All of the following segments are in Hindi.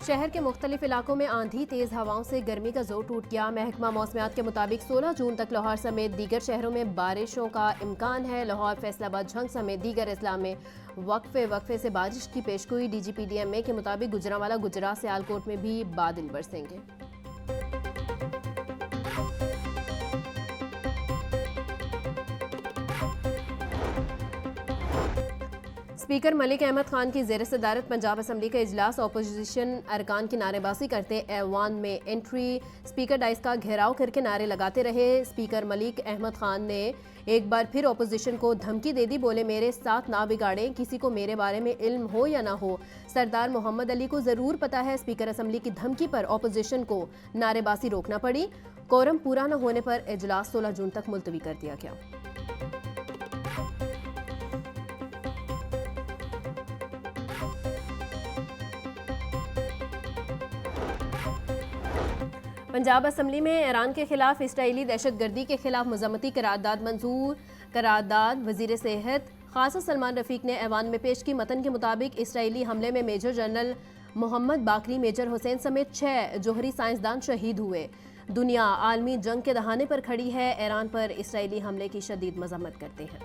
शहर के मुख्तलिफ इलाकों में आंधी तेज हवाओं से गर्मी का जोर टूट गया। महकमा मौसमियात के मुताबिक 16 जून तक लाहौर समेत दीगर शहरों में बारिशों का इम्कान है। लाहौर, फैसलाबाद, झंग समेत दीगर अजला में वक्फे से बारिश की पेशगोई। DGPDMA के मुताबिक गुजरांवाला, गुजरात, सियालकोट में भी बादल बरसेंगे। स्पीकर मलिक अहमद खान की ज़ेर सदारत पंजाब असम्बली का इजलास। अपोजिशन अरकान की नारेबाजी करते ऐवान में एंट्री। स्पीकर डाइस का घेराव करके नारे लगाते रहे। स्पीकर मलिक अहमद खान ने एक बार फिर अपोजिशन को धमकी दे दी। बोले, मेरे साथ ना बिगाड़ें, किसी को मेरे बारे में इल्म हो या ना हो, सरदार मोहम्मद अली को ज़रूर पता है। स्पीकर असम्बली की धमकी पर अपोजिशन को नारेबाजी रोकना पड़ी। कोरम पूरा न होने पर इजलास 16 जून तक मुलतवी कर दिया गया। पंजाब असम्बली में ईरान के खिलाफ इसराइली दहशतगर्दी के खिलाफ मजम्मती करारदाद मंजूर। करारदाद वजीर सेहत खासा सलमान रफीक ने ऐवान में पेश की। मतन के मुताबिक इसराइली हमले में मेजर जनरल मोहम्मद बाकरी, मेजर हुसैन समेत 6 जोहरी साइंसदान शहीद हुए। दुनिया आलमी जंग के दहाने पर खड़ी है। ईरान पर इसराइली हमले की शदीद मजम्मत करते हैं।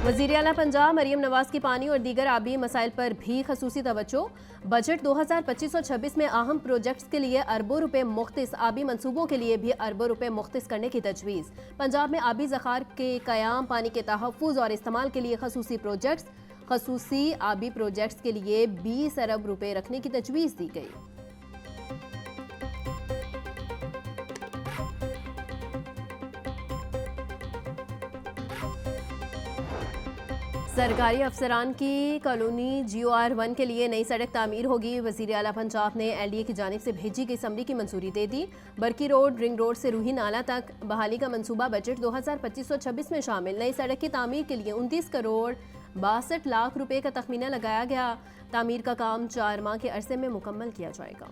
वज़ीर आला पंजाब मरियम नवाज की पानी और दीगर आबी मसाइल पर भी खसूसी तवज्जो। बजट 2025-26 में अहम प्रोजेक्ट्स के लिए अरबों रुपए मुख्तिस, आबी मंसूबों के लिए भी अरबों रुपए मुख्तिस करने की तजवीज़। पंजाब में आबी ज़खार के क़याम, पानी के तहफ़्फ़ुज़ और इस्तेमाल के लिए खसूसी प्रोजेक्ट्स। खसूसी आबी प्रोजेक्ट्स के लिए 20 अरब रुपए रखने की तजवीज़ दी गई। सरकारी अफसरान की कॉलोनी GOR1 के लिए नई सड़क तामीर होगी। वज़ीर आला पंजाब ने LDA की जानिब से भेजी गई समरी की मंजूरी दे दी। बरकी रोड, रिंग रोड से रूही नाला तक बहाली का मंसूबा बजट 2025-26 में शामिल। नई सड़क की तामीर के लिए 29 करोड़ 62 लाख रुपए का तखमीना लगाया गया। तामीर का काम 4 माह के अरसे में मुकम्मल किया जाएगा।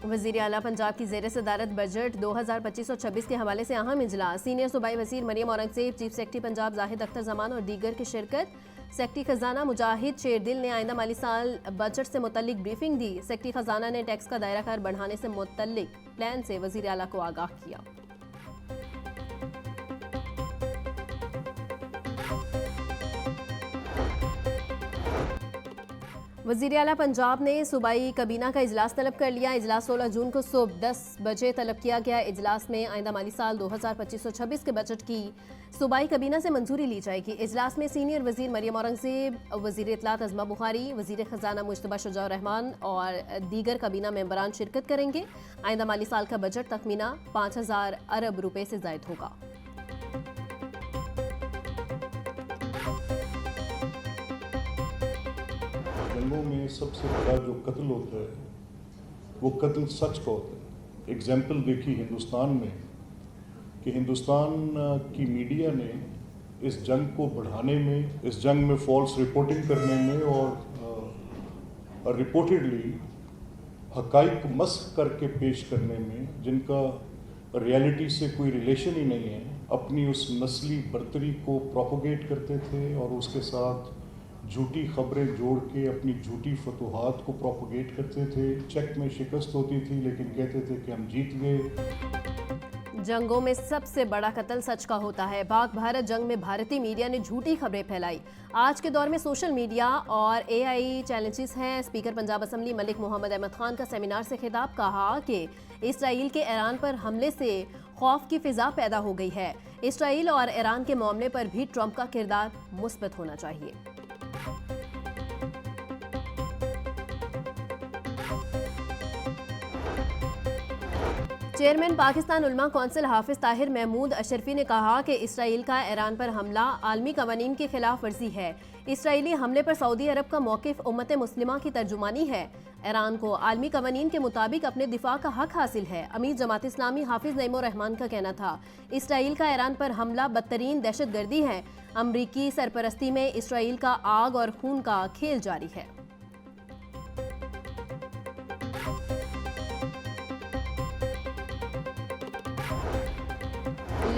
वज़ीर आला पंजाब की ज़ेर सदारत बजट 2025-26 के हवाले से अहम इजलास। सीनियर सूबाई वज़ीर मरियम औरंगज़ेब, चीफ सेक्रेटरी पंजाब जाहिद अख्तर जमान और दीगर की शिरकत। सेक्रेटरी खजाना मुजाहिद शेरदिल ने आइंदा माली साल बजट से मुतल्लिक ब्रीफिंग दी। सेक्रेटरी खजाना ने टैक्स का दायरा कार बढ़ाने से मुतल्लिक प्लान से वज़ीर आला को आगाह किया। वज़ीर आला पंजाब ने सूबाई कबीना का इजलास तलब कर लिया। इजलास 16 जून को सुबह 10 बजे तलब किया गया। इजलास में आइंदा माली साल 2025-26 के बजट की सूबाई कबीना से मंजूरी ली जाएगी। इजलास में सीनियर वज़ीर मरियम औरंगज़ेब, वज़ीर इत्तलात अज़मा बुखारी, वज़ीर ख़जाना मुज्तबा शुजाउर रहमान और दीगर कबीना मेंबरान शिरकत करेंगे। आइंदा माली साल का बजट तखमीना 5000 अरब रुपए से ज़ायद होगा। जंगों में सबसे बड़ा जो कत्ल होता है वो कत्ल सच का होता है। एग्जाम्पल देखी हिंदुस्तान में कि हिंदुस्तान की मीडिया ने इस जंग को बढ़ाने में, इस जंग में फॉल्स रिपोर्टिंग करने में और रिपोर्टेडली हकाइक मस्क करके पेश करने में, जिनका रियलिटी से कोई रिलेशन ही नहीं है, अपनी उस नस्ली बर्तरी को प्रोपोगेट करते थे और उसके साथ झूठी खबरें जोड़ के अपनी झूठी फतूहात को प्रोपोगेट करते थे। चेक में शिकस्त होती थी लेकिन कहते थे कि हम जीत गए। जंगों में सबसे बड़ा कत्ल सच का होता है। पाक भारत जंग में भारतीय मीडिया ने झूठी खबरें फैलाई। आज के दौर में सोशल मीडिया और AI चैलेंजेस हैं। स्पीकर पंजाब असम्बली मलिक मोहम्मद अहमद खान का सेमिनार से खिताब, कहा कि इसराइल के ईरान पर हमले से खौफ की फिजा पैदा हो गई है। इसराइल और ईरान के मामले पर भी ट्रंप का किरदार मुस्बत होना चाहिए। चेयरमैन पाकिस्तान उलमा कौंसिल हाफिज ताहिर महमूद अशरफी ने कहा कि इसराइल का ईरान पर हमला आलमी कवानीन की खिलाफ वर्जी है। इसराइली हमले पर सऊदी अरब का मौकिफ उम्मत मुस्लिमा की तर्जुमानी है। ईरान को आलमी कवानीन के मुताबिक अपने दिफा का हक हासिल है। अमीर जमात इस्लामी हाफिज नईमुर रहमान का कहना था, इसराइल का ईरान पर हमला बदतरीन दहशतगर्दी है। अमरीकी सरपरस्ती में इसराइल का आग और खून का खेल जारी है।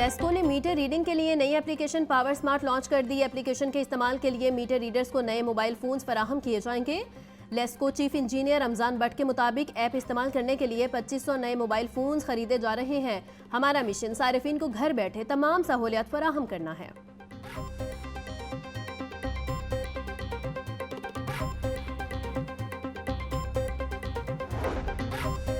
लेस्को ने मीटर रीडिंग के लिए नई एप्लीकेशन पावर स्मार्ट लॉन्च कर दी। एप्लीकेशन के इस्तेमाल के लिए मीटर रीडर्स को नए मोबाइल फोन्स फराहम किए जाएंगे। लेस्को चीफ इंजीनियर रमजान भट्ट के मुताबिक ऐप इस्तेमाल करने के लिए 2500 नए मोबाइल फोन्स खरीदे जा रहे हैं। हमारा मिशन सारिफिन को घर बैठे तमाम सहूलियत फराहम करना है।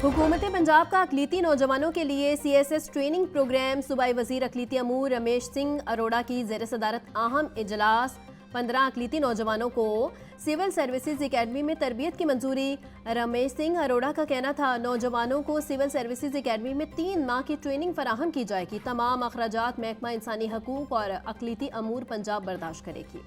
हुकूमत पंजाब का अकलीती नौजवानों के लिए CSS ट्रेनिंग प्रोग्राम। सूबाई वजीर अकलीती अमूर रमेश सिंह अरोड़ा की ज़ेर सदारत अहम इजलास। 15 अकलीती नौजवानों को सिविल सर्विसेज एकेडमी में तरबियत की मंजूरी। रमेश सिंह अरोड़ा का कहना था, नौजवानों को सिविल सर्विसेज एकेडमी में 3 माह की ट्रेनिंग फराहम की जाएगी। तमाम अखराजात महकमा इंसानी हकूक और अकलीती अमूर पंजाब बर्दाश्त करेगी।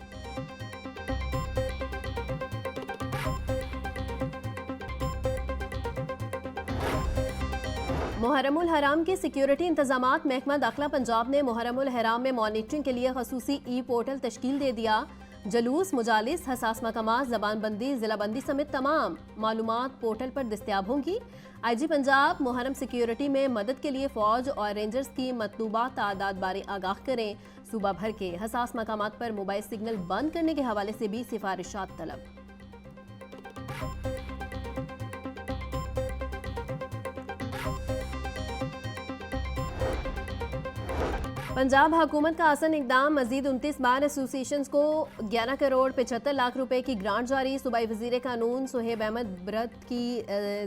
मुहर्रमुल हराम की सिक्योरिटी इंतजामात। महकमा दाखिला पंजाब ने मुहर्रमुल हराम में मॉनिटरिंग के लिए खसूसी पोर्टल तश्कील दे दिया। जलूस, मुजालिस, हसास मकामात, जबानबंदी, जिलाबंदी समेत तमाम मालूमात पोर्टल पर दस्तियाब होंगी। IG पंजाब मुहर्रम सिक्योरिटी में मदद के लिए फौज और रेंजर्स की मतलूबा तादाद बारे आगाह करें। सूबा भर के हसास मकामात पर मोबाइल सिग्नल बंद करने के हवाले से भी सिफारिशात तलब। पंजाब हुकूमत का आसन इकदाम। मजीद 29 बार एसोसिएशंस को 11 करोड़ 75 लाख रुपए की ग्रांट जारी। सूबाई वजीर कानून सुहेब अहमद ब्रत की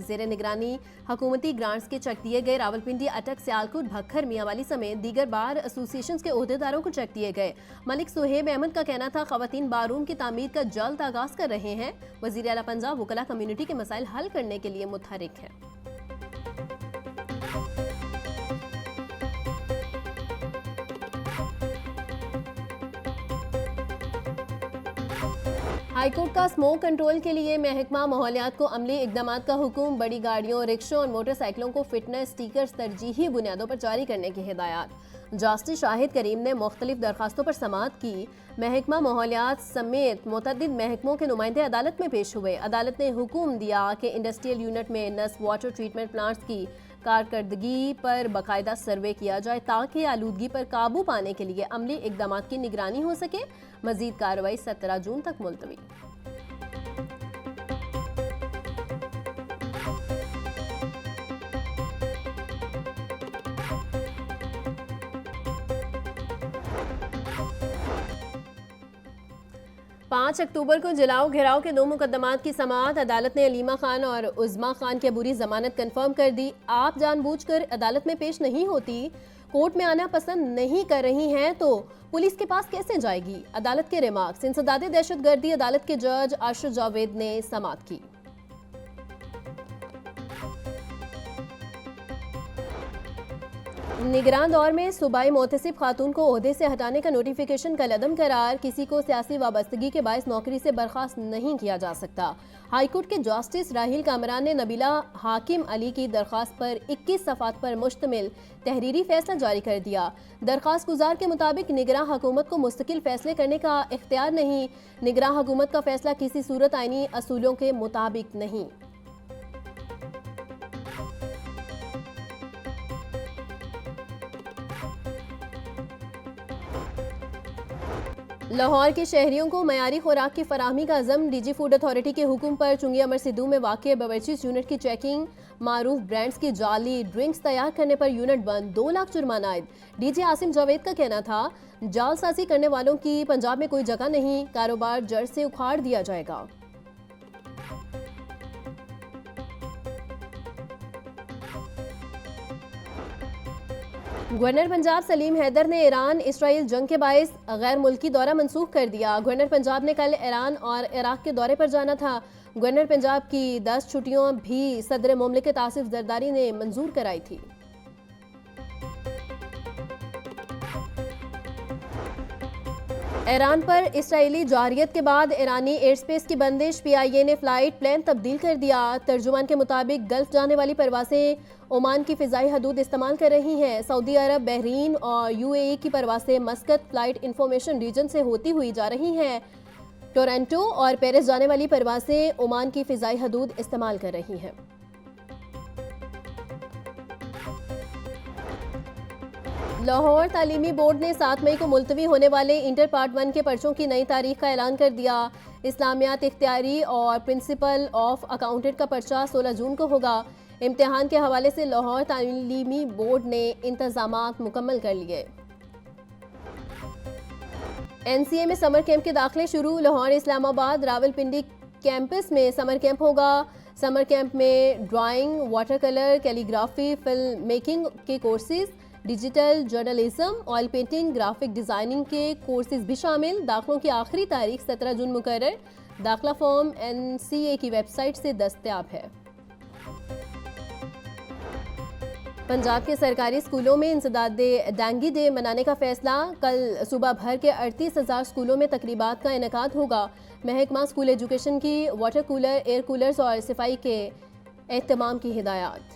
जेर निगरानी हुकूमती ग्रांट्स के चेक दिए गए। रावलपिंडी, अटक, सियालकोट, भक्खर, मियांवाली समेत दीगर बार एसोसिएशंस के ओहदेदारों को चेक दिए गए। मलिक सुहेब अहमद का कहना था, खवातीन बारूम की तामीर का जल्द आगाज कर रहे हैं। वजीर आला पंजाब वकला कम्युनिटी के मसाइल हल करने के लिए मुतहरिक है। हाईकोर्ट का स्मोक कंट्रोल के लिए महकमा माहौलियात को अमली इकदाम का हुक्म। बड़ी गाड़ियों, रिक्शों और मोटरसाइकिलों को फिटनेस स्टिकर्स तरजीही बुनियादों पर जारी करने की हिदायत। जस्टिस शाहिद करीम ने मुख्तलिफ दरखास्तों पर समाअत की। महकमा माहौलियात समेत मुतअद्दिद महकमों के नुमाइंदे अदालत में पेश हुए। अदालत ने हुक्म दिया कि इंडस्ट्रियल यूनिट में नस वाटर ट्रीटमेंट प्लांट्स की कारकर्दगी पर बाकायदा सर्वे किया जाए ताकि आलूदगी पर काबू पाने के लिए अमली इकदाम की निगरानी हो सके। मजीद कार्रवाई 17 जून तक मुलतवी। पाँच अक्टूबर को जलाओ घेराव के 2 मुकदमात की समाअत। अदालत ने अलीमा खान और उज़्मा खान की अबूरी जमानत कंफर्म कर दी। आप जानबूझकर अदालत में पेश नहीं होती, कोर्ट में आना पसंद नहीं कर रही हैं तो पुलिस के पास कैसे जाएगी? अदालत के रिमार्क्स। इंसदादे दहशतगर्दी अदालत के जज आशिर जावेद ने समाअत की। निगरान दौर में सूबाई मोहतसिब खातून को ओहदे से हटाने का नोटिफिकेशन कल अदम करार। किसी को सियासी वाबस्तगी के बायस नौकरी से बर्खास्त नहीं किया जा सकता। हाईकोर्ट के जस्टिस राहिल कामरान ने नबीला हाकिम अली की दरख्वास्त पर 21 सफ़ात पर मुश्तमिल तहरीरी फैसला जारी कर दिया। दरख्वास्त गुजार के मुताबिक निगरान हुकूमत को मुस्तकिल फैसले करने का इख्तियार नहीं। निगरान हुकूमत का फैसला किसी सूरत आईनी असूलों के मुताबिक नहीं। लाहौर के शहरियों को मयारी खुराक की फराहमी का अज़म। डीजी फूड अथॉरिटी के हुक्म पर चुंगी अमर सिद्धू में वाक़ बेवरेजेस यूनिट की चेकिंग। मारूफ ब्रांड्स की जाली ड्रिंक्स तैयार करने पर यूनिट बंद, 2 लाख जुर्माना आयद। डीजी आसिम जावेद का कहना था, जालसाजी करने वालों की पंजाब में कोई जगह नहीं, कारोबार जड़ से उखाड़ दिया जाएगा। गवर्नर पंजाब सलीम हैदर ने ईरान इसराइल जंग के बायस गैर मुल्की दौरा मंसूख कर दिया। गवर्नर पंजाब ने कल ईरान और इराक के दौरे पर जाना था। गवर्नर पंजाब की 10 छुट्टियों भी सदर मुमलिकत आसिफ जरदारी ने मंजूर कराई थी। ईरान पर इसराइली जारियत के बाद ईरानी एयर स्पेस की बंदिश। PIA ने फ्लाइट प्लान तब्दील कर दिया। तर्जुमान के मुताबिक गल्फ जाने वाली परवासें ओमान की फ़िज़ाई हदूद इस्तेमाल कर रही हैं। सऊदी अरब, बहरीन और UAE की परवासें मस्कत फ्लाइट इंफॉर्मेशन रीजन से होती हुई जा रही हैं। टोरंटो और पेरिस जाने वाली परवासें ओमान की फ़िज़ाई हदूद इस्तेमाल कर रही हैं। लाहौर तालीमी बोर्ड ने 7 मई को मुलतवी होने वाले इंटर पार्ट 1 के पर्चों की नई तारीख का ऐलान कर दिया। इस्लामियात इख्तियारी और प्रिंसिपल ऑफ अकाउंटेंट का पर्चा 16 जून को होगा। इम्तिहान के हवाले से लाहौर तालीमी बोर्ड ने इंतजामात मुकम्मल कर लिए। NCA में समर कैंप के दाखिले शुरू। लाहौर, इस्लामाबाद, रावलपिंडी कैंपस में समर कैंप होगा। समर कैंप में drawing, water colour, calligraphy, film making के courses, digital journalism, oil painting, graphic designing के कोर्सेज भी शामिल। दाखिलों की आखिरी तारीख 17 जून मुकर्रर। दाखिला फॉर्म NCA की वेबसाइट से दस्तयाब है। पंजाब के सरकारी स्कूलों में इंसदाद डेंगू डे मनाने का फैसला। कल सुबह भर के 38,000 स्कूलों में तकरीबात का इनेकाद होगा। महकमा स्कूल एजुकेशन की वाटर कूलर, एयर कूलर्स और सफाई के एहतमाम की हिदायत।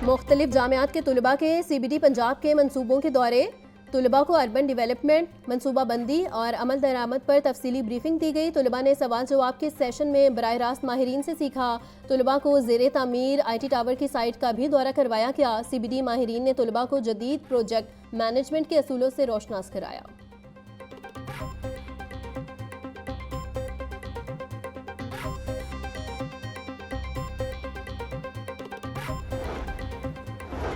मुख्तलिफ जामियात के तुलबा के CBD पंजाब के मनसूबों के दौरे। तुलबा को अर्बन डेवलपमेंट, मनसूबा बंदी और अमल दरामद पर तफसीली ब्रीफिंग दी गई। तुलबा ने सवाल जवाब के सेशन में बराह रास्त माहिरीन से सीखा। तुलबा को ज़ेरे तामीर IT टावर की साइट का भी दौरा करवाया गया। CBD माहिरीन ने तुलबा को जदीद प्रोजेक्ट मैनेजमेंट के असूलों से रोशनास कराया।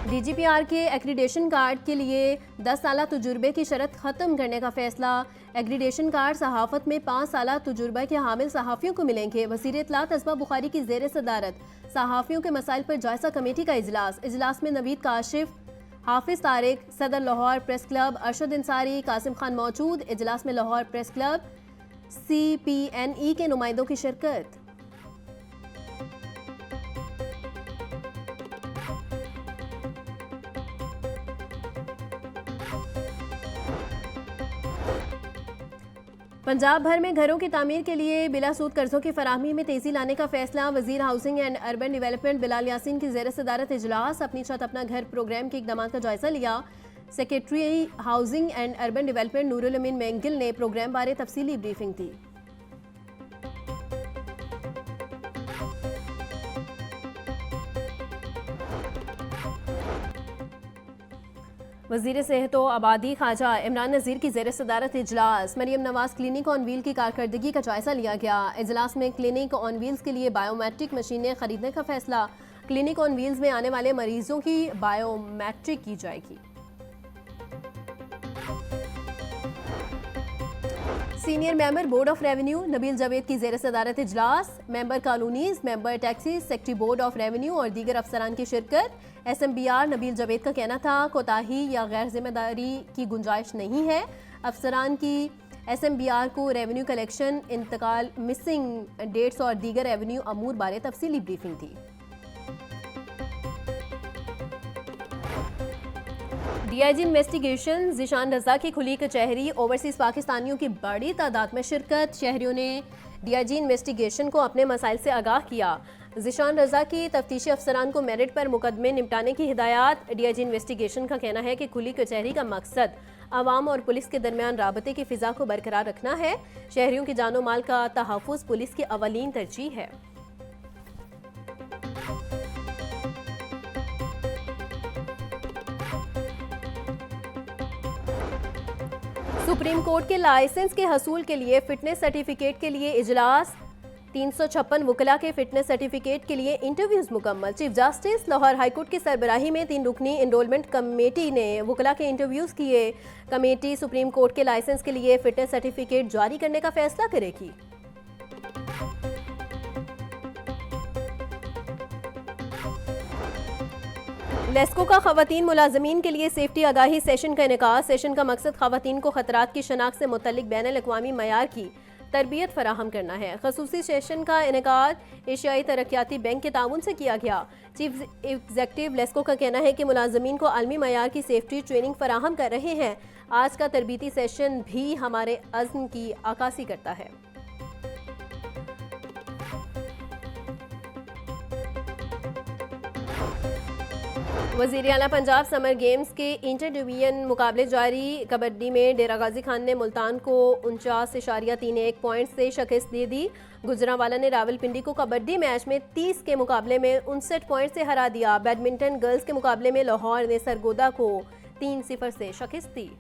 DGPR के एक्रीडेशन कार्ड के लिए 10 साला तजुर्बे की शर्त ख़त्म करने का फैसला। एक्रीडेशन कार्ड सहाफ़त में 5 साला तजुर्बे के हामिल सहाफ़ियों को मिलेंगे। वज़ीर इत्तलात असमा बुखारी की ज़ेर सदारत सहाफ़ियों के मसाइल पर जायज़ा कमेटी का इजलास में नवीद काशिफ, हाफिज़ तारिक, सदर लाहौर प्रेस क्लब अरशद इंसारी, कासिम खान मौजूद। इजलास में लाहौर प्रेस क्लब CPNE के नुमाइंदों की शिरकत। पंजाब भर में घरों की तामीर के लिए बिलासूद कर्जों की फराहमी में तेजी लाने का फैसला। वजीर housing and urban development Bilal Yasin की ज़ेर सदारत इजलास। अपनी छत अपना घर प्रोग्राम के इकदाम का जायजा लिया। Secretary housing and urban development Noorul Amin Mengal ने प्रोग्राम बारे तफसीली ब्रीफिंग दी। वज़ीर सेहत व आबादी ख्वाजा इमरान नज़ीर की ज़ेर सदारत इजलास। Maryam Nawaz clinic on wheel की कारकर्दगी का जायजा लिया गया। इजलास में क्लिनिक ऑन व्हील्स के लिए बायोमेट्रिक मशीनें खरीदने का फैसला। क्लिनिक ऑन व्हील्स में आने वाले मरीजों की बायोमेट्रिक की जाएगी। Senior member board of revenue Nabeel Javed की ज़ेर सदारत इजलास। Member colonies, member taxis, secretary board of revenue और दीगर अफसरान की शिरकत। SMBR नबील जावेद का कहना था कोताही या गैर जिम्मेदारी की गुंजाइश नहीं है। अफसरान की SMBR को रेवेन्यू कलेक्शन, इंतकाल, मिसिंग डेट्स और दीगर रेवेन्यू अमूर बारे तफसीली ब्रीफिंग थी। DIG इन्वेस्टिगेशन ज़िशान रज़ा की खुली कचहरी। ओवरसीज़ पाकिस्तानियों की बड़ी तादाद में शिरकत। शहरियों ने DIG इन्वेस्टिगेशन को अपने मसाइल से आगाह किया। ज़िशान रज़ा की तफ्तीशी अफसरान को मेरिट पर मुकदमे निपटाने की हिदायत। DIG इन्वेस्टिगेशन का कहना है कि खुली कचहरी का मकसद आवाम और पुलिस के दरमियान राबते की फ़िज़ा को बरकरार रखना है। शहरियों की जानो माल का तहफ़्फ़ुज़ पुलिस की अवलीन तरजीह है। सुप्रीम कोर्ट के लाइसेंस के हसूल के लिए फिटनेस सर्टिफिकेट के लिए इजलास। 356 वकला के फिटनेस सर्टिफिकेट के लिए इंटरव्यूज मुकम्मल। चीफ जस्टिस लाहौर हाईकोर्ट की सरबराही में 3 रुकनी एनरोलमेंट कमेटी ने वकला के इंटरव्यूज किए। कमेटी सुप्रीम कोर्ट के लाइसेंस के लिए फिटनेस सर्टिफिकेट जारी करने का फैसला करेगी। लेस्को का खवातीन मुलाजमीन के लिए सेफ्टी आगाही सेशन का इनेकाद। सेशन का मकसद खवातीन को खतरात की शनाख्त से मुतल्लिक बैनुल-अक़वामी मयार की तरबियत फराहम करना है। खसूसी सेशन का इनेकाद एशियाई तरक्याती बैंक के ताउन से किया गया। चीफ एग्जीक्यूटिव लेस्को का कहना है कि मुलाजमीन को आलमी मयार की सेफ्टी ट्रेनिंग फराहम कर रहे हैं। आज का तरबीती सेशन भी हमारे अज़्म की अक्कासी करता है। वज़ीर आला पंजाब समर गेम्स के इंटर डिवीजन मुकाबले जारी। कबड्डी में डेरा गाजी खान ने मुल्तान को 49.31 पॉइंट से शिकस्त दे दी। गुजरांवाला ने रावलपिंडी को कबड्डी मैच में 30 के मुकाबले में 59 पॉइंट से हरा दिया। बैडमिंटन गर्ल्स के मुकाबले में लाहौर ने सरगोदा को 3-0 से शिकस्त दी।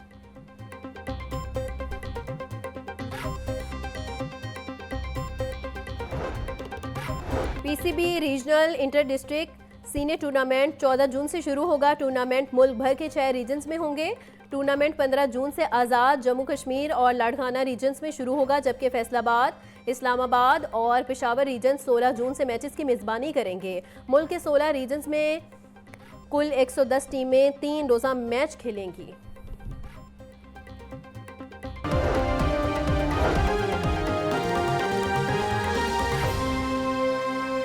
PCB regional inter district senior tournament 14 जून से शुरू होगा। टूर्नामेंट मुल्क भर के 6 रीजन्स में होंगे। टूर्नामेंट 15 जून से आज़ाद, जम्मू कश्मीर और लाड़काना रीजन्स में शुरू होगा, जबकि फैसलाबाद, इस्लामाबाद और पेशावर रीजन 16 जून से मैचेस की मेज़बानी करेंगे। मुल्क के 16 रीजन्स में कुल 110 टीमें 3 रोज़ा मैच खेलेंगी।